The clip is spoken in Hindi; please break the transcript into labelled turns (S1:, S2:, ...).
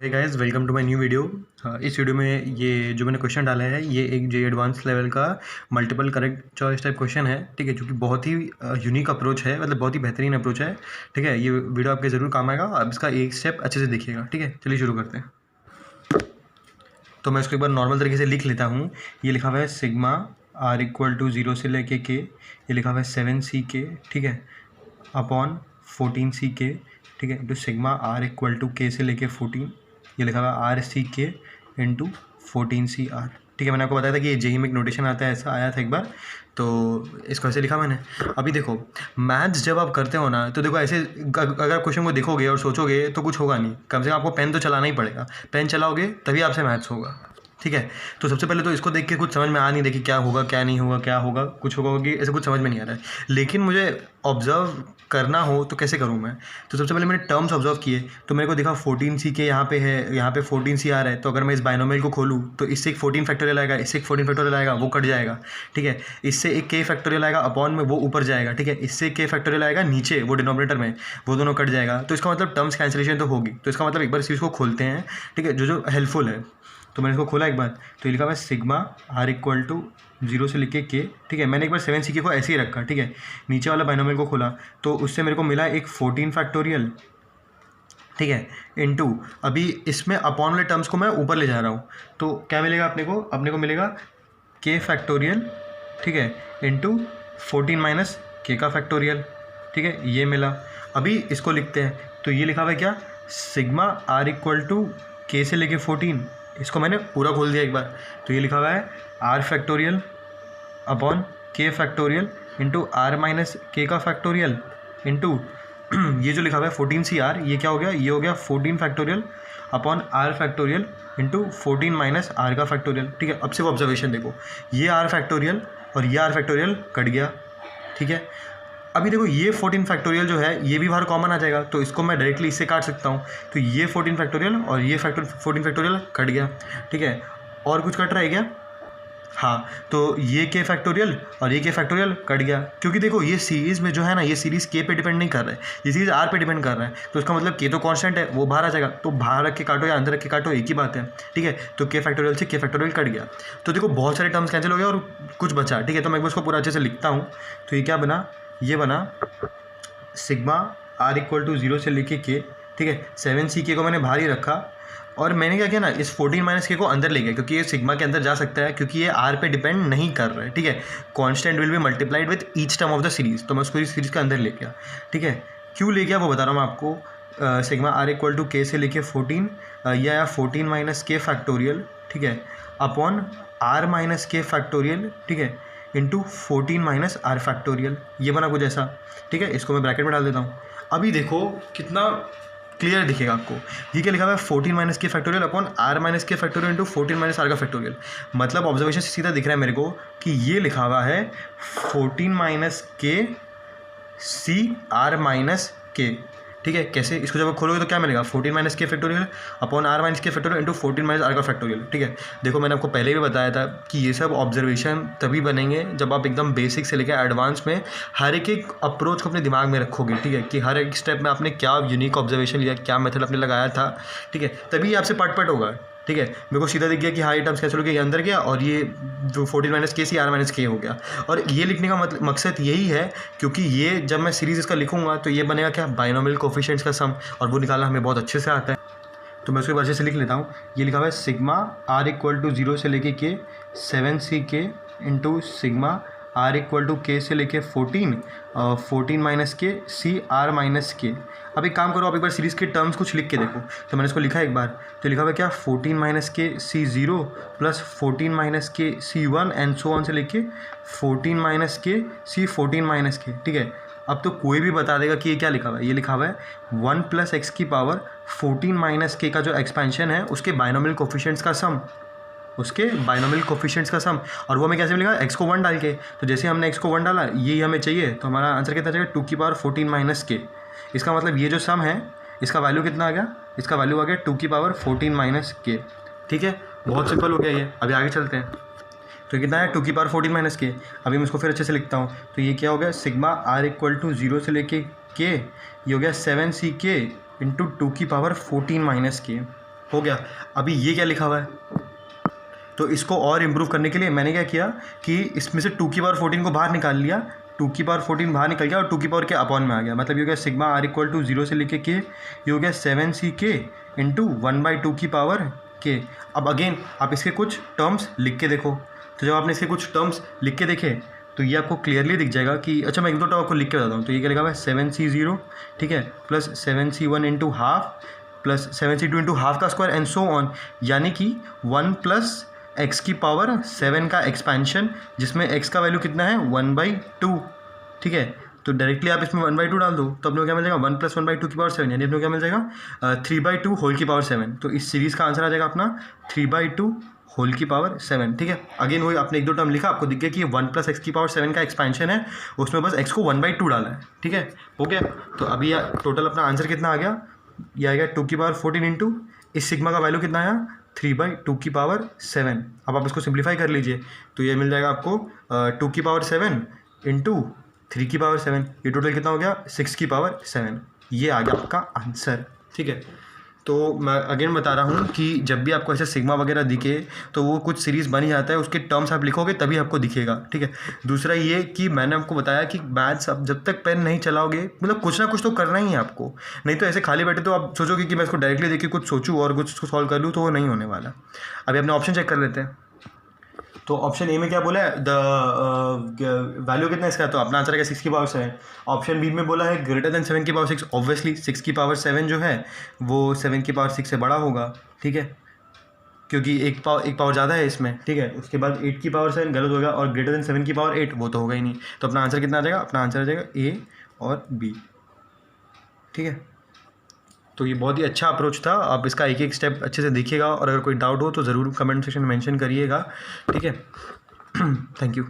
S1: Hey guys, welcome to my new video. इस वीडियो में ये जो मैंने क्वेश्चन डाला है ये एक जे एडवांस लेवल का multiple correct choice type question है। ठीक है, जो कि बहुत ही यूनिक अप्रोच है, मतलब बहुत ही बेहतरीन अप्रोच है। ठीक है, ये वीडियो आपके ज़रूर काम आएगा। आप इसका एक स्टेप अच्छे से देखिएगा। ठीक है, चलिए शुरू करते हैं। तो मैं इसको एक बार नॉर्मल तरीके से लिख लेता हूँ। ये लिखा हुआ है सिग्मा आर इक्वल टू 0 से लेके के, ये लिखा हुआ है 7ck, ठीक है, अपॉन 14ck, ठीक है, into sigma r equal to k से लेके 14, ये लिखा हुआ है RCK इंटू 14CR। ठीक है, मैंने आपको बताया था कि ये जेई में एक नोटेशन आता है, ऐसा आया था एक बार, तो इसको ऐसे लिखा मैंने। अभी देखो, मैथ्स जब आप करते हो ना, तो देखो ऐसे अगर आप क्वेश्चन को देखोगे और सोचोगे तो कुछ होगा नहीं। कम से कम आपको पेन तो चलाना ही पड़ेगा। पेन चलाओगे तभी आपसे मैथ्स होगा। ठीक है, तो सबसे पहले तो इसको देख के कुछ समझ में आ नहीं रही कि क्या होगा क्या नहीं होगा, क्या होगा कुछ होगा कि ऐसे कुछ समझ में नहीं आ रहा है। लेकिन मुझे ऑब्जर्व करना हो तो कैसे करूँ मैं? तो सबसे पहले मैंने टर्म्स ऑब्जर्व किए, तो मेरे को दिखा 14ck यहाँ पे है, यहाँ पे 14CR है। तो अगर मैं इस बाइनोमियल को खोलूँ तो इससे एक 14 फैक्टोरियल आएगा, इससे एक 14 फैक्टोरियल आएगा, वो कट जाएगा। ठीक है, इससे एक k फैक्टोरियल आएगा, अपॉन में वो ऊपर जाएगा। ठीक है, इससे k फैक्टोरियल आएगा नीचे, वो डिनोमिनेटर में, वो दोनों कट जाएगा। तो इसका मतलब टर्म्स कैंसिलेशन तो होगी। तो इसका मतलब एक बार इस चीज़ को खोलते हैं। ठीक है, जो हेल्पफुल है। तो मैंने इसको खोला एक बार, तो ये लिखा हुआ है सिग्मा आर इक्वल टू 0 से लेके के। ठीक है, मैंने एक बार 7ck को ऐसे ही रखा। ठीक है, नीचे वाला बाइनोमियल को खोला तो उससे मेरे को मिला एक 14 फैक्टोरियल। ठीक है, इनटू अभी इसमें अपॉन वाले टर्म्स को मैं ऊपर ले जा रहा हूँ, तो क्या मिलेगा अपने को मिलेगा के फैक्टोरियल। ठीक है, इंटू 14 माइनस के का फैक्टोरियल। ठीक है, ये मिला। अभी इसको लिखते हैं, तो ये लिखा हुआ है क्या, sigma r equal to k से लेके 14। इसको मैंने पूरा खोल दिया एक बार, तो ये लिखा हुआ है आर फैक्टोरियल अपॉन के फैक्टोरियल इंटू आर माइनस के का फैक्टोरियल इंटू ये जो लिखा हुआ है 14CR, ये क्या हो गया, ये हो गया 14 factorial upon r factorial into 14 minus r का फैक्टोरियल। ठीक है, अब सिर्फ ऑब्जर्वेशन देखो, ये आर फैक्टोरियल और ये आर फैक्टोरियल कट गया। ठीक है, अभी देखो ये 14 फैक्टोरियल जो है ये भी बाहर कॉमन आ जाएगा, तो इसको मैं डायरेक्टली इससे काट सकता हूँ। तो ये 14 फैक्टोरियल और ये 14 फैक्टोरियल कट गया। ठीक है, और कुछ कट रहा है क्या? हाँ, तो ये के फैक्टोरियल और ये के फैक्टोरियल कट गया, क्योंकि देखो ये सीरीज़ में जो है ना, ये सीरीज़ के पे डिपेंड नहीं कर रहा है, ये सीरीज़ आर पे डिपेंड कर रहा है। तो इसका मतलब के तो कांस्टेंट है, वो बाहर आ जाएगा। तो बाहर रख के काटो या अंदर रख के काटो, एक ही बात है। ठीक है, तो के फैक्टोरियल से के फैक्टोरियल कट गया। तो देखो बहुत सारे टर्म्स कैंसिल हो गए और कुछ बचा। ठीक है, तो मैं उसको पूरा अच्छे से लिखता हूँ। तो ये क्या बना, ये बना सिग्मा आर इक्वल टू 0 से लेके के। ठीक है, 7ck को मैंने बाहर ही रखा और मैंने क्या किया ना, इस 14 माइनस के को अंदर ले गया, क्योंकि ये सिग्मा के अंदर जा सकता है, क्योंकि ये आर पे डिपेंड नहीं कर रहा है। ठीक है, constant will be multiplied with each term of the series, तो मैं उसको इस सीरीज़ के अंदर ले गया। ठीक है, क्यों ले गया वो बता रहा हूँ मैं आपको। Sigma r equal to k से लेके 14, यह आया 14 माइनस के फैक्टोरियल। ठीक है, अपॉन आर माइनस के फैक्टोरियल। ठीक है, इंटू 14 माइनस आर फैक्टोरियल, ये बना कुछ ऐसा। ठीक है, इसको मैं ब्रैकेट में डाल देता हूँ। अभी देखो कितना क्लियर दिखेगा आपको। ये क्या लिखा हुआ है, 14 माइनस के फैक्टोरियल अपॉन आर माइनस के फैक्टोरियल इंटू 14 माइनस आर का फैक्टोरियल। मतलब ऑब्जर्वेशन से सीधा दिख रहा है मेरे को कि ये लिखा हुआ है 14 माइनस के सी आर माइनस के। ठीक है, कैसे, इसको जब आप खोलोगे तो क्या मिलेगा, 14 माइनस के फैक्टोरियल अपॉन आर माइनस के फैक्टोरियल इंटू 14 माइनस आर का फैक्टोरियल। ठीक है, देखो मैंने आपको पहले भी बताया था कि ये सब ऑब्जर्वेशन तभी बनेंगे जब आप एकदम बेसिक से लेकर एडवांस में हर एक अप्रोच को अपने दिमाग में रखोगे। ठीक है, कि हर एक स्टेप में आपने क्या यूनिक ऑब्जर्वेशन लिया, क्या मेथड आपने लगाया था। ठीक है, तभी आपसे पट होगा। ठीक है, मेरे को सीधा दिख गया कि हाँ ये टर्म्स कैंसिल हो गया, ये अंदर गया और ये जो 14 माइनस के सी आर माइनस के हो गया। और ये लिखने का मकसद यही है, क्योंकि ये जब मैं सीरीज़ इसका लिखूंगा तो ये बनेगा क्या, बाइनोमियल कोफिशिएंट्स का सम, और वो निकालना हमें बहुत अच्छे से आता है। तो मैं उसके वजह से लिख लेता हूँ। ये लिखा हुआ है सिग्मा आर इक्वल टू 0 से लेके के 7ck into sigma r equal to k से लेके 14 माइनस के सी आर माइनस के। अब एक काम करो, आप एक बार सीरीज़ के टर्म्स कुछ लिख के देखो। तो मैंने इसको लिखा एक बार, तो लिखा हुआ क्या, 14 माइनस के सी 0 प्लस 14 माइनस के सी 1 एंड सो ऑन से लेके 14 माइनस के सी 14 माइनस के। ठीक है, अब तो कोई भी बता देगा कि ये क्या लिखा हुआ है। ये लिखा हुआ है 1 प्लस एक्स की पावर 14 माइनस के का जो एक्सपेंशन है उसके बाइनोमियल कोफिशिएंट्स का सम, उसके बाइनोमियल कोफिशिएंट्स का सम। और वो हमें कैसे मिलेगा, x को 1 डाल के। तो जैसे हमने x को 1 डाला, ये हमें चाहिए, तो हमारा आंसर कितना चाहिए, 2 की पावर 14 माइनस के। इसका मतलब ये जो सम है इसका वैल्यू कितना आ गया, इसका वैल्यू आ गया 2 की पावर 14 माइनस के। ठीक है, बहुत सिंपल हो गया ये। अभी आगे चलते हैं। तो कितना है, 2 की पावर 14 माइनस के। अभी मैं इसको फिर अच्छे से लिखता हूँ। तो ये क्या हो गया, सिग्मा आर इक्वल टू 0 से लेके के, ये हो गया 7ck इंटू 2 की पावर 14 माइनस के। हो गया। अभी ये क्या लिखा हुआ है, तो इसको और इम्प्रूव करने के लिए मैंने क्या किया कि इसमें से 2 की पावर 14 को बाहर निकाल लिया, 2 की पावर 14 बाहर निकल गया और 2 की पावर के अपॉन में आ गया। मतलब ये हो गया सिग्मा आर इक्वल टू 0 से लेके के, ये हो गया 7ck इंटू 1/2 की पावर के। अब अगेन आप इसके कुछ टर्म्स लिख के देखो, तो जब आपने इसके कुछ टर्म्स लिख के देखे तो ये आपको क्लियरली दिख जाएगा कि अच्छा, मैं एक दो टर्म आपको लिख के बताता हूँ। तो ये क्या लिखा हुआ है 7c0, ठीक है, plus 7c1 into half plus 7c2 into half का स्क्वायर एंड सो ऑन, यानी कि 1 प्लस x की पावर 7 का एक्सपेंशन, जिसमें x का वैल्यू कितना है 1/2, ठीक है। तो डायरेक्टली आप इसमें 1/2 डाल दो तो अपने को क्या मिल जाएगा 1 प्लस 1/2 की पावर 7, यानी अपने को क्या मिल जाएगा 3/2 होल की पावर 7। तो इस सीरीज़ का आंसर आ जाएगा अपना 3/2 होल की पावर 7, ठीक है। अगेन वही आपने एक दो टर्म लिखा, आपको दिख गया कि 1 प्लस x की पावर 7 का एक्सपेंशन है, उसमें बस x को 1/2 डाला है, ठीक है, हो गया। तो अभी टोटल अपना आंसर कितना आ गया, ये आ गया 2 की पावर 14 इंटू इस सिग्मा का वैल्यू कितना आया 3/2 की पावर 7। अब आप इसको सिंप्लीफाई कर लीजिए तो ये मिल जाएगा आपको 2 की पावर 7 इंटू 3 की पावर 7, ये टोटल कितना हो गया 6 की पावर 7। ये आ गया आपका आंसर, ठीक है। तो मैं अगेन बता रहा हूँ कि जब भी आपको ऐसे सिग्मा वगैरह दिखे तो वो कुछ सीरीज़ बन ही जाता है, उसके टर्म्स आप लिखोगे तभी आपको दिखेगा, ठीक है। दूसरा ये कि मैंने आपको बताया कि मैथ्स आप जब तक पेन नहीं चलाओगे, मतलब कुछ ना कुछ तो करना ही है आपको, नहीं तो ऐसे खाली बैठे तो आप सोचोगे कि मैं इसको डायरेक्टली देख के कुछ सोचूँ और कुछ उसको सॉल्व कर लूँ, तो वो नहीं होने वाला। अभी अपने ऑप्शन चेक कर लेते हैं। तो ऑप्शन ए में क्या बोला है, द वैल्यू कितना है इसका, तो अपना आंसर है 6 की पावर 7। ऑप्शन बी में बोला है ग्रेटर देन 7 की पावर 6, ऑब्वियसली 6 की पावर 7 जो है वो 7 की पावर 6 से बड़ा होगा, ठीक है, क्योंकि एक पावर ज़्यादा है इसमें, ठीक है। उसके बाद 8 की पावर 7 गलत होगा, और ग्रेटर देन 7 की पावर 8 वो तो होगा ही नहीं। तो अपना आंसर कितना आ जाएगा, अपना आंसर आ जाएगा ए और बी, ठीक है। तो ये बहुत ही अच्छा अप्रोच था, आप इसका एक एक स्टेप अच्छे से देखिएगा और अगर कोई डाउट हो तो ज़रूर कमेंट सेक्शन में मेंशन करिएगा, ठीक है। Thank you.